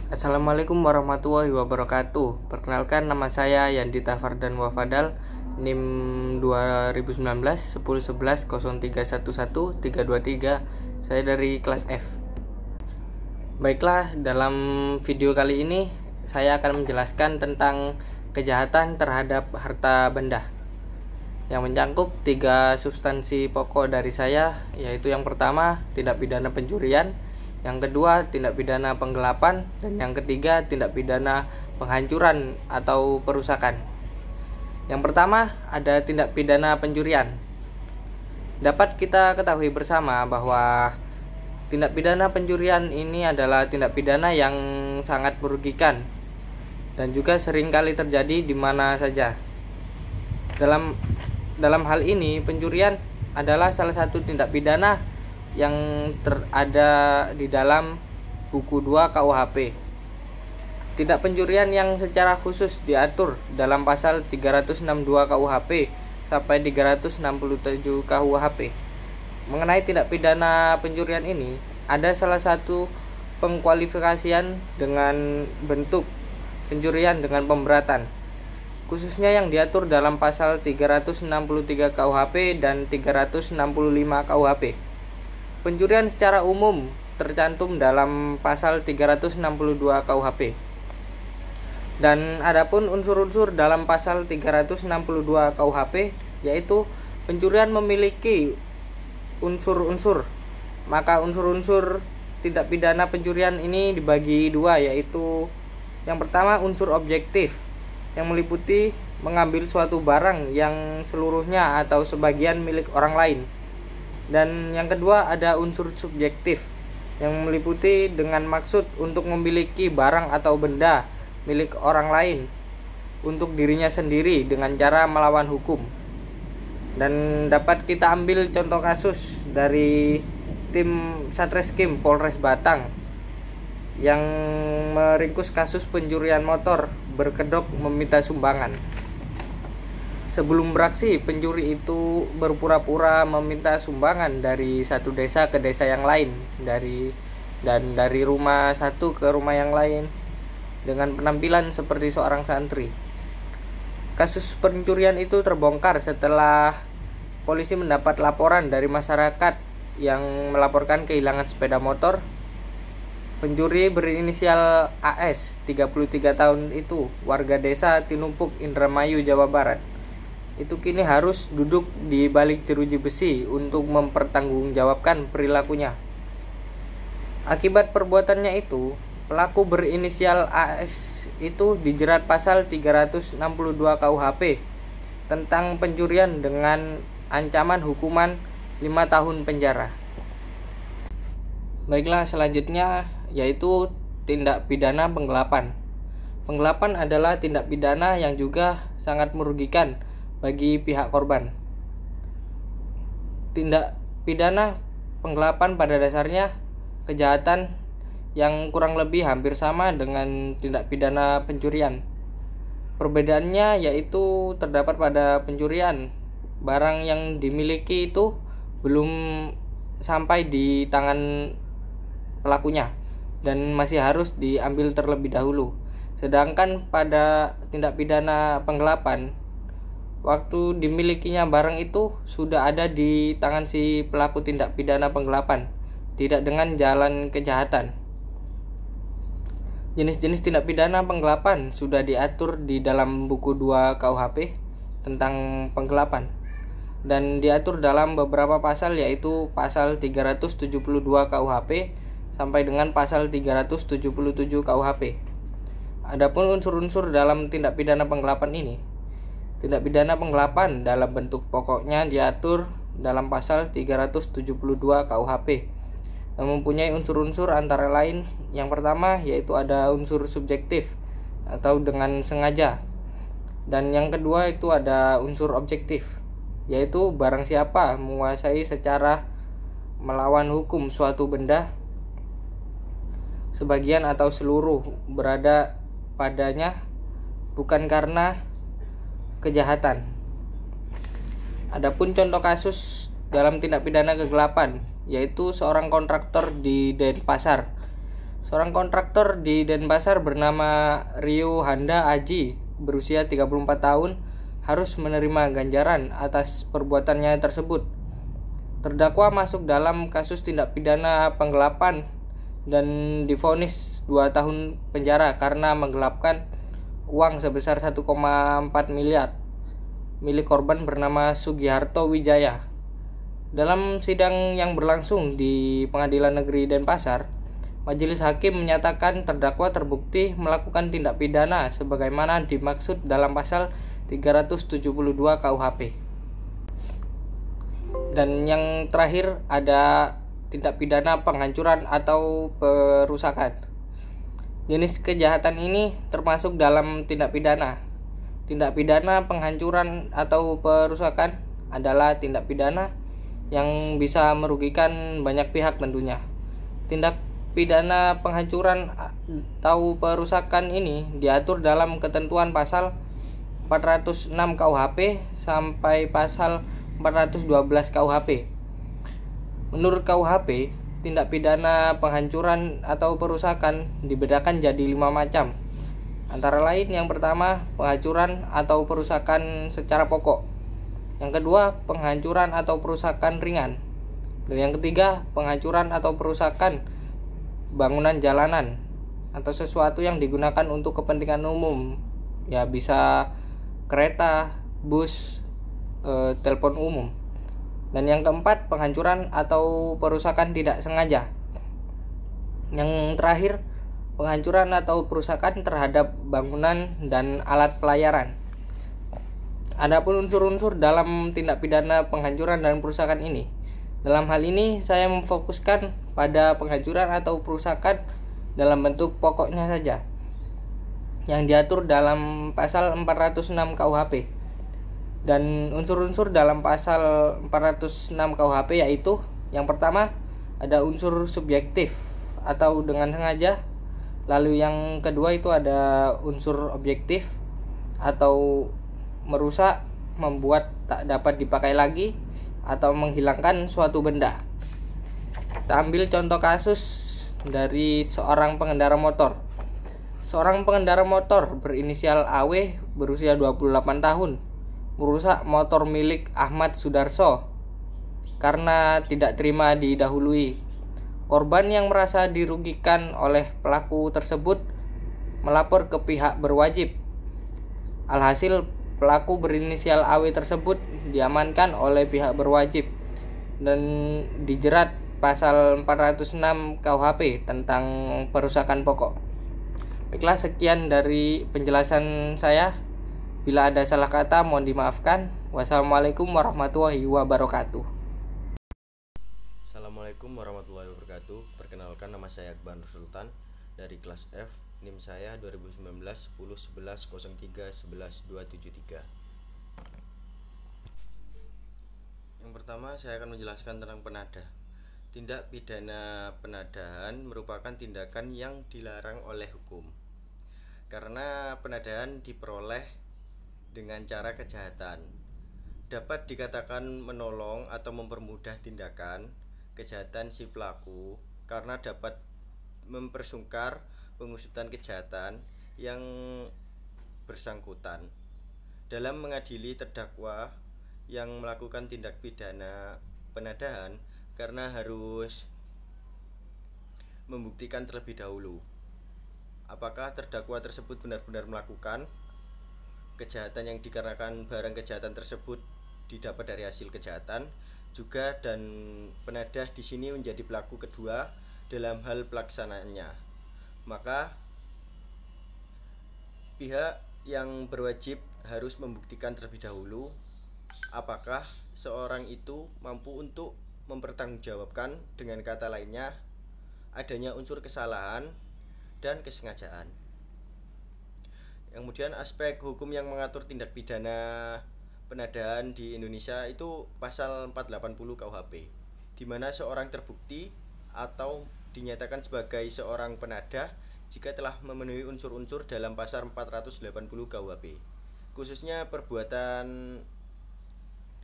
Assalamualaikum warahmatullahi wabarakatuh. Perkenalkan, nama saya Yandita Fardan Wafadal, NIM 2019 1011 0311 323. Saya dari kelas F. Baiklah, dalam video kali ini saya akan menjelaskan tentang kejahatan terhadap harta benda yang mencangkup 3 substansi pokok dari saya, yaitu yang pertama tindak pidana pencurian, yang kedua tindak pidana penggelapan, dan yang ketiga tindak pidana penghancuran atau perusakan. Yang pertama ada tindak pidana pencurian. Dapat kita ketahui bersama bahwa tindak pidana pencurian ini adalah tindak pidana yang sangat merugikan dan juga sering kali terjadi di mana saja. Dalam hal ini, pencurian adalah salah satu tindak pidana yang terada di dalam buku 2 KUHP. Tindak pencurian yang secara khusus diatur dalam pasal 362 KUHP sampai 367 KUHP. Mengenai tindak pidana pencurian ini, ada salah satu pengkualifikasian dengan bentuk pencurian dengan pemberatan, khususnya yang diatur dalam pasal 363 KUHP dan 365 KUHP. Pencurian secara umum tercantum dalam pasal 362 KUHP. Dan adapun unsur-unsur dalam pasal 362 KUHP, yaitu pencurian memiliki unsur-unsur. Maka unsur-unsur tindak pidana pencurian ini dibagi dua, yaitu yang pertama unsur objektif, yang meliputi mengambil suatu barang yang seluruhnya atau sebagian milik orang lain. Dan yang kedua ada unsur subjektif, yang meliputi dengan maksud untuk memiliki barang atau benda milik orang lain untuk dirinya sendiri dengan cara melawan hukum. Dan dapat kita ambil contoh kasus dari tim Satreskrim Polres Batang yang meringkus kasus pencurian motor berkedok meminta sumbangan. Sebelum beraksi, pencuri itu berpura-pura meminta sumbangan dari satu desa ke desa yang lain, dari rumah satu ke rumah yang lain, dengan penampilan seperti seorang santri. Kasus pencurian itu terbongkar setelah polisi mendapat laporan dari masyarakat yang melaporkan kehilangan sepeda motor. Pencuri berinisial AS, 33 tahun itu, warga desa Tinumpuk, Indramayu, Jawa Barat, itu kini harus duduk di balik jeruji besi untuk mempertanggungjawabkan perilakunya. Akibat perbuatannya itu, pelaku berinisial AS itu dijerat pasal 362 KUHP tentang pencurian dengan ancaman hukuman 5 tahun penjara. Baiklah, selanjutnya yaitu tindak pidana penggelapan. Penggelapan adalah tindak pidana yang juga sangat merugikan bagi pihak korban. Tindak pidana penggelapan pada dasarnya kejahatan yang kurang lebih hampir sama dengan tindak pidana pencurian. Perbedaannya yaitu terdapat pada pencurian, barang yang dimiliki itu belum sampai di tangan pelakunya dan masih harus diambil terlebih dahulu. Sedangkan pada tindak pidana penggelapan, waktu dimilikinya barang itu sudah ada di tangan si pelaku tindak pidana penggelapan, tidak dengan jalan kejahatan. Jenis-jenis tindak pidana penggelapan sudah diatur di dalam buku 2 KUHP tentang penggelapan dan diatur dalam beberapa pasal, yaitu pasal 372 KUHP sampai dengan pasal 377 KUHP. Adapun unsur-unsur dalam tindak pidana penggelapan ini, tindak pidana penggelapan dalam bentuk pokoknya diatur dalam pasal 372 KUHP yang mempunyai unsur-unsur antara lain yang pertama yaitu ada unsur subjektif atau dengan sengaja, dan yang kedua itu ada unsur objektif, yaitu barang siapa menguasai secara melawan hukum suatu benda, sebagian atau seluruh berada padanya bukan karena kejahatan. Adapun contoh kasus dalam tindak pidana kegelapan, yaitu seorang kontraktor di Denpasar Seorang kontraktor di Denpasar bernama Rio Handa Aji berusia 34 tahun harus menerima ganjaran atas perbuatannya tersebut. Terdakwa masuk dalam kasus tindak pidana penggelapan dan divonis 2 tahun penjara karena menggelapkan uang sebesar 1,4 miliar milik korban bernama Sugiharto Wijaya. Dalam sidang yang berlangsung di Pengadilan Negeri Denpasar, majelis hakim menyatakan terdakwa terbukti melakukan tindak pidana sebagaimana dimaksud dalam pasal 372 KUHP. Dan yang terakhir ada tindak pidana penghancuran atau perusakan. Jenis kejahatan ini termasuk dalam tindak pidana. Tindak pidana penghancuran atau perusakan adalah tindak pidana yang bisa merugikan banyak pihak tentunya. Tindak pidana penghancuran atau perusakan ini diatur dalam ketentuan pasal 406 KUHP sampai pasal 412 KUHP. Menurut KUHP, tindak pidana penghancuran atau perusakan dibedakan jadi 5 macam. Antara lain yang pertama, penghancuran atau perusakan secara pokok. Yang kedua, penghancuran atau perusakan ringan. Dan yang ketiga, penghancuran atau perusakan bangunan jalanan atau sesuatu yang digunakan untuk kepentingan umum. Ya bisa kereta, bus, telepon umum. Dan yang keempat, penghancuran atau perusakan tidak sengaja. Yang terakhir, penghancuran atau perusakan terhadap bangunan dan alat pelayaran. Adapun unsur-unsur dalam tindak pidana penghancuran dan perusakan ini. Dalam hal ini saya memfokuskan pada penghancuran atau perusakan dalam bentuk pokoknya saja, yang diatur dalam pasal 406 KUHP. Dan unsur-unsur dalam pasal 406 KUHP yaitu yang pertama ada unsur subjektif atau dengan sengaja. Lalu yang kedua itu ada unsur objektif atau merusak, membuat tak dapat dipakai lagi atau menghilangkan suatu benda. Kita ambil contoh kasus dari seorang pengendara motor. Seorang pengendara motor berinisial AW berusia 28 tahun merusak motor milik Ahmad Sudarso karena tidak terima didahului. Korban yang merasa dirugikan oleh pelaku tersebut melapor ke pihak berwajib. Alhasil pelaku berinisial AW tersebut diamankan oleh pihak berwajib dan dijerat pasal 406 KUHP tentang perusakan pokok. Baiklah, sekian dari penjelasan saya. Bila ada salah kata mohon dimaafkan. Wassalamualaikum warahmatullahi wabarakatuh. Assalamualaikum warahmatullahi wabarakatuh. Perkenalkan, nama saya Akbar Sultan dari kelas F. NIM saya 2019 10 11 03 11 273. Yang pertama saya akan menjelaskan tentang penadah. Tindak pidana penadahan merupakan tindakan yang dilarang oleh hukum, karena penadahan diperoleh dengan cara kejahatan. Dapat dikatakan menolong atau mempermudah tindakan kejahatan si pelaku karena dapat mempersungkar pengusutan kejahatan yang bersangkutan dalam mengadili terdakwa yang melakukan tindak pidana penadahan, karena harus membuktikan terlebih dahulu apakah terdakwa tersebut benar-benar melakukan kejahatan yang dikarenakan barang kejahatan tersebut didapat dari hasil kejahatan juga, dan penadah di sini menjadi pelaku kedua dalam hal pelaksanaannya. Maka pihak yang berwajib harus membuktikan terlebih dahulu apakah seorang itu mampu untuk mempertanggungjawabkan, dengan kata lainnya adanya unsur kesalahan dan kesengajaan. Kemudian aspek hukum yang mengatur tindak pidana penadahan di Indonesia itu pasal 480 KUHP, di mana seorang terbukti atau dinyatakan sebagai seorang penadah jika telah memenuhi unsur-unsur dalam pasal 480 KUHP. Khususnya perbuatan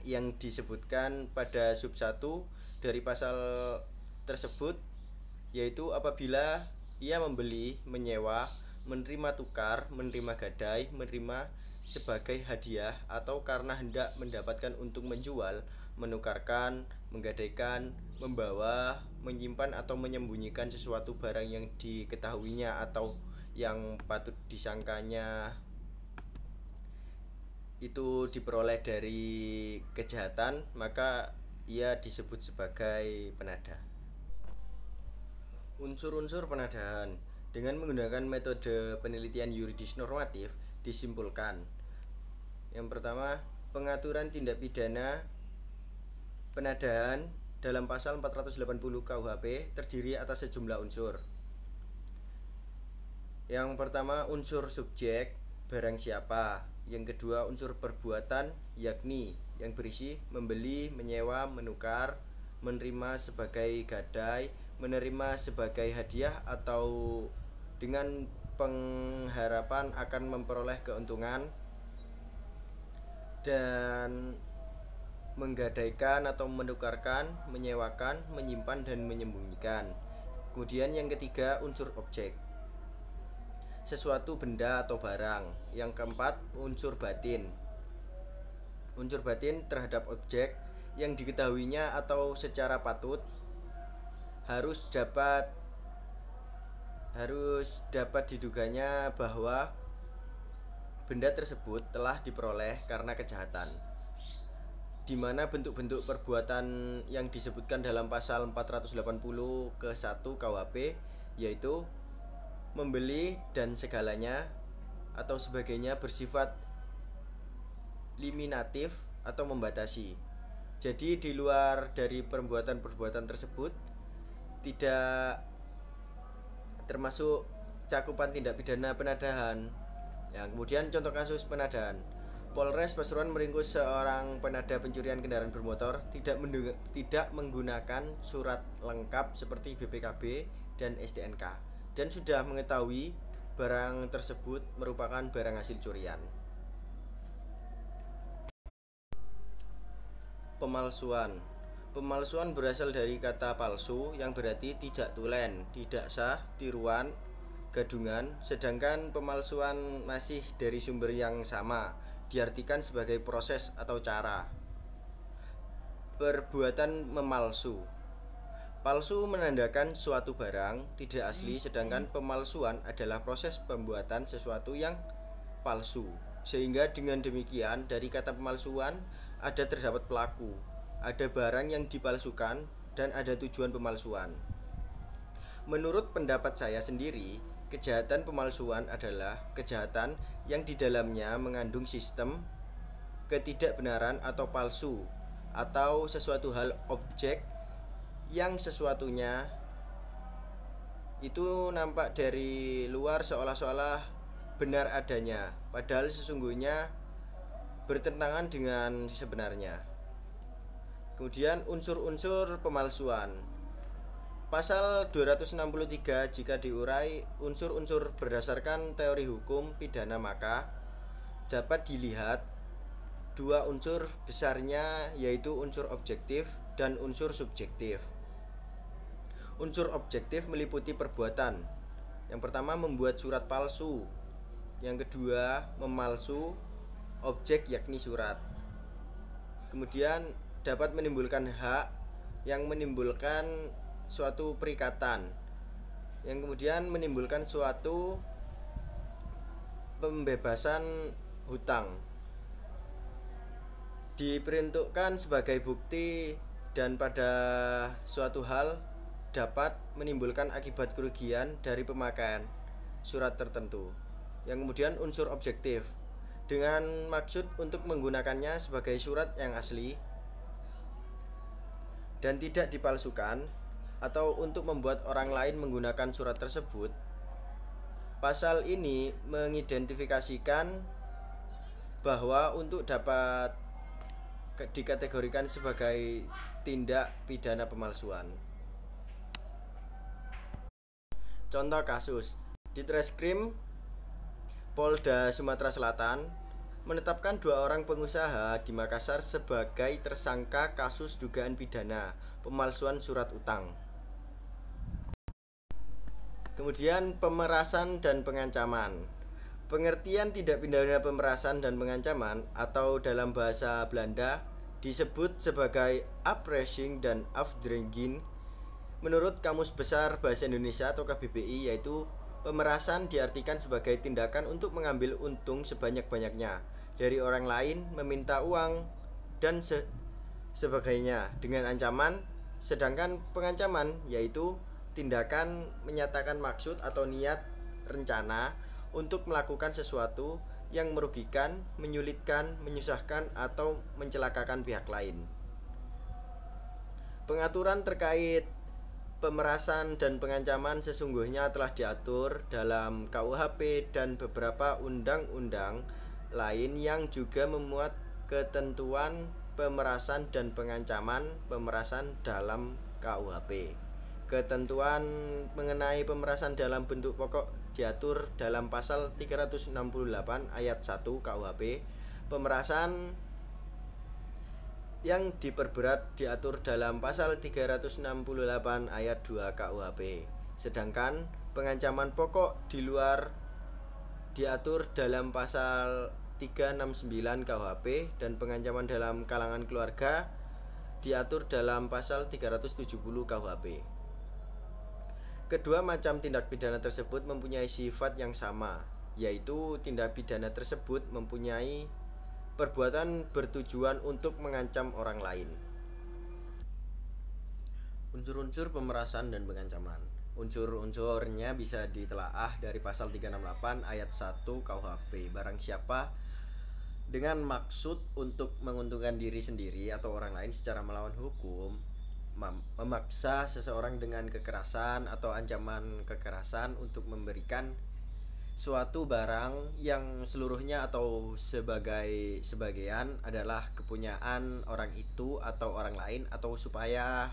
yang disebutkan pada sub 1 dari pasal tersebut, yaitu apabila ia membeli, menyewa, menerima tukar, menerima gadai, menerima sebagai hadiah, atau karena hendak mendapatkan untung menjual, menukarkan, menggadaikan, membawa, menyimpan atau menyembunyikan sesuatu barang yang diketahuinya atau yang patut disangkanya itu diperoleh dari kejahatan, maka ia disebut sebagai penada. Unsur-unsur penadahan dengan menggunakan metode penelitian yuridis normatif disimpulkan. Yang pertama, pengaturan tindak pidana penadahan dalam pasal 480 KUHP terdiri atas sejumlah unsur. Yang pertama, unsur subjek, barang siapa. Yang kedua, unsur perbuatan, yakni yang berisi membeli, menyewa, menukar, menerima sebagai gadai, menerima sebagai hadiah atau dengan pengharapan akan memperoleh keuntungan, dan menggadaikan atau menukarkan, menyewakan, menyimpan dan menyembunyikan. Kemudian yang ketiga, unsur objek, sesuatu benda atau barang. Yang keempat, unsur batin. Unsur batin terhadap objek yang diketahuinya atau secara patut harus dapat diduganya bahwa benda tersebut telah diperoleh karena kejahatan, di mana bentuk-bentuk perbuatan yang disebutkan dalam pasal 480 ke 1 KUHP yaitu membeli dan segalanya atau sebagainya bersifat liminatif atau membatasi. Jadi di luar dari perbuatan-perbuatan tersebut tidak termasuk cakupan tindak pidana penadahan. Yang kemudian contoh kasus penadahan. Polres Pasuruan meringkus seorang penada pencurian kendaraan bermotor tidak menggunakan surat lengkap seperti BPKB dan STNK, dan sudah mengetahui barang tersebut merupakan barang hasil curian. Pemalsuan. Pemalsuan berasal dari kata palsu yang berarti tidak tulen, tidak sah, tiruan, gadungan, sedangkan pemalsuan masih dari sumber yang sama, diartikan sebagai proses atau cara. Perbuatan memalsu. Palsu menandakan suatu barang tidak asli, sedangkan pemalsuan adalah proses pembuatan sesuatu yang palsu. Sehingga dengan demikian dari kata pemalsuan ada terdapat pelaku, ada barang yang dipalsukan, dan ada tujuan pemalsuan. Menurut pendapat saya sendiri, kejahatan pemalsuan adalah kejahatan yang di dalamnya mengandung sistem ketidakbenaran atau palsu, atau sesuatu hal objek yang sesuatunya itu nampak dari luar seolah-olah benar adanya, padahal sesungguhnya bertentangan dengan sebenarnya. Kemudian unsur-unsur pemalsuan. Pasal 263 jika diurai unsur-unsur berdasarkan teori hukum pidana, maka dapat dilihat dua unsur besarnya, yaitu unsur objektif dan unsur subjektif. Unsur objektif meliputi perbuatan. Yang pertama, membuat surat palsu. Yang kedua, memalsu objek yakni surat. Kemudian dapat menimbulkan hak yang menimbulkan suatu perikatan, yang kemudian menimbulkan suatu pembebasan hutang, diperuntukkan sebagai bukti, dan pada suatu hal dapat menimbulkan akibat kerugian dari pemakaian surat tertentu. Yang kemudian unsur objektif dengan maksud untuk menggunakannya sebagai surat yang asli dan tidak dipalsukan, atau untuk membuat orang lain menggunakan surat tersebut. Pasal ini mengidentifikasikan bahwa untuk dapat dikategorikan sebagai tindak pidana pemalsuan. Contoh kasus: Ditreskrim Polda Sumatera Selatan menetapkan 2 orang pengusaha di Makassar sebagai tersangka kasus dugaan pidana pemalsuan surat utang. Kemudian pemerasan dan pengancaman. Pengertian tindak pidana pemerasan dan pengancaman atau dalam bahasa Belanda disebut sebagai oppressing dan afdringing. Menurut Kamus Besar Bahasa Indonesia atau KBBI, yaitu pemerasan diartikan sebagai tindakan untuk mengambil untung sebanyak-banyaknya dari orang lain, meminta uang dan sebagainya dengan ancaman. Sedangkan pengancaman yaitu tindakan menyatakan maksud atau niat rencana untuk melakukan sesuatu yang merugikan, menyulitkan, menyusahkan atau mencelakakan pihak lain. Pengaturan terkait pemerasan dan pengancaman sesungguhnya telah diatur dalam KUHP dan beberapa undang-undang lain yang juga memuat ketentuan pemerasan dan pengancaman pemerasan dalam KUHP. Ketentuan mengenai pemerasan dalam bentuk pokok diatur dalam pasal 368 ayat 1 KUHP. Pemerasan yang diperberat diatur dalam pasal 368 ayat 2 KUHP. Sedangkan pengancaman pokok di luar diatur dalam pasal 369 KUHP dan pengancaman dalam kalangan keluarga diatur dalam pasal 370 KUHP. Kedua macam tindak pidana tersebut mempunyai sifat yang sama, yaitu tindak pidana tersebut mempunyai perbuatan bertujuan untuk mengancam orang lain. Unsur-unsur pemerasan dan pengancaman. Unsur-unsurnya bisa ditelaah dari pasal 368 ayat 1 KUHP. Barang siapa dengan maksud untuk menguntungkan diri sendiri atau orang lain secara melawan hukum, memaksa seseorang dengan kekerasan atau ancaman kekerasan untuk memberikan suatu barang yang seluruhnya atau sebagian adalah kepunyaan orang itu atau orang lain, atau supaya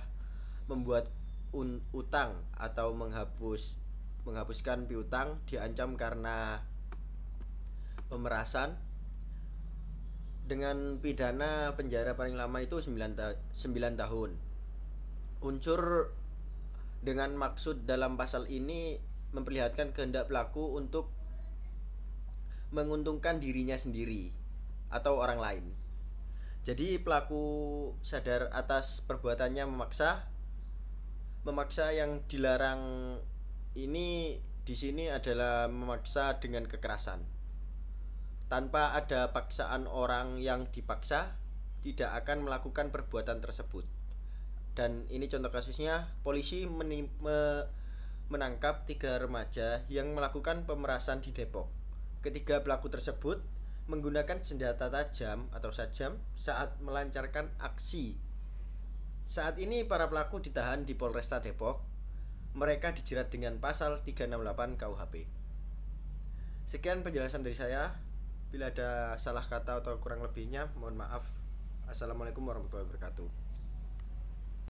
membuat utang atau menghapuskan piutang, diancam karena pemerasan dengan pidana penjara paling lama itu 9 tahun. Unsur dengan maksud dalam pasal ini memperlihatkan kehendak pelaku untuk menguntungkan dirinya sendiri atau orang lain. Jadi pelaku sadar atas perbuatannya memaksa yang dilarang ini di sini adalah memaksa dengan kekerasan. Tanpa ada paksaan, orang yang dipaksa tidak akan melakukan perbuatan tersebut. Dan ini contoh kasusnya, polisi menangkap 3 remaja yang melakukan pemerasan di Depok. Ketiga pelaku tersebut menggunakan senjata tajam atau sajam saat melancarkan aksi. Saat ini para pelaku ditahan di Polresta Depok. Mereka dijerat dengan pasal 368 KUHP. Sekian penjelasan dari saya. Bila ada salah kata atau kurang lebihnya, mohon maaf. Assalamualaikum warahmatullahi wabarakatuh.